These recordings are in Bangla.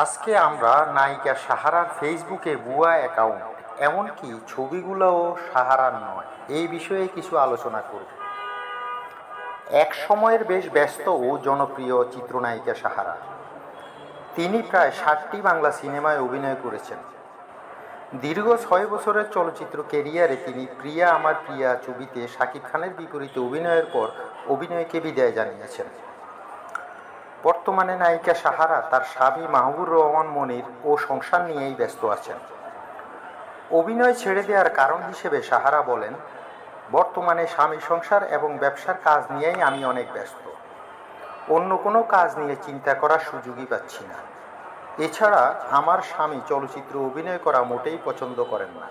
আজকে আমরা নায়িকা সাহারার ফেসবুকে ভুয়া অ্যাকাউন্ট, এমনকি ছবিগুলোও সাহারার নয়, এই বিষয়ে কিছু আলোচনা করব। এক সময়ের বেশ ব্যস্ত ও জনপ্রিয় চিত্রনায়িকা সাহারা। তিনি প্রায় 60টি বাংলা সিনেমায় অভিনয় করেছেন। দীর্ঘ 6 বছরের চলচ্চিত্র ক্যারিয়ারে তিনি প্রিয়া আমার প্রিয়া ছবিতে শাকিব খানের বিপরীতে অভিনয়ের পর অভিনয়কে বিদায় জানিয়েছেন। বর্তমানে নায়িকা সাহারা তার স্বামী মাহবুবুর রহমান মনির ও সংসার নিয়েই ব্যস্ত আছেন। অভিনয় ছেড়ে দেওয়ার কারণ হিসেবে সাহারা বলেন, বর্তমানে স্বামী সংসার এবং ব্যবসার কাজ নিয়েই আমি অনেক ব্যস্ত। অন্য কোনো কাজ নিয়ে চিন্তা করার সুযোগই পাচ্ছি না। এছাড়া আমার স্বামী চলচ্চিত্র অভিনয় করা মোটেই পছন্দ করেন না,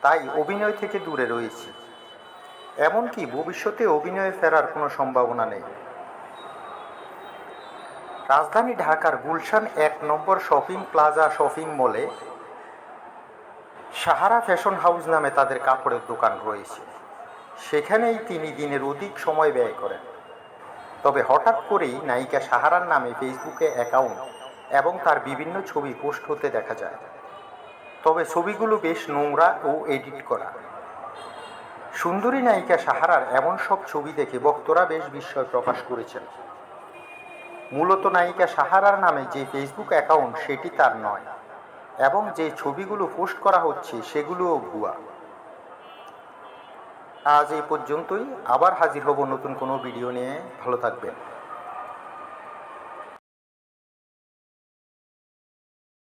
তাই অভিনয় থেকে দূরে রয়েছি। এমনকি ভবিষ্যতে অভিনয়ে ফেরার কোনো সম্ভাবনা নেই। রাজধানী ঢাকার গুলশান 1 নম্বর শপিং প্লাজা শপিং মলে সাহারা ফ্যাশন হাউস নামে তাদের কাপড়ের দোকান রয়েছে। সেখানেই তিনি দিনের অধিক সময় ব্যয় করেন। তবে হঠাৎ করেই নায়িকা সাহারার নামে ফেসবুকে অ্যাকাউন্ট এবং তার বিভিন্ন ছবি পোস্ট হতে দেখা যায়। তবে ছবিগুলো বেশ নোংরা ও এডিট করা। সুন্দরী নায়িকা সাহারার এমন সব ছবি দেখে ভক্তরা বেশ বিস্ময় প্রকাশ করেছেন। মূলত নায়িকা সাহারার নামে যে ফেসবুক অ্যাকাউন্ট সেটি তার নয়, এবং যে ছবিগুলো পোস্ট করা হচ্ছে সেগুলোও ভুয়া। আজ এই পর্যন্তই। আবার হাজির হব নতুন কোনো ভিডিও নিয়ে। ভালো থাকবেন।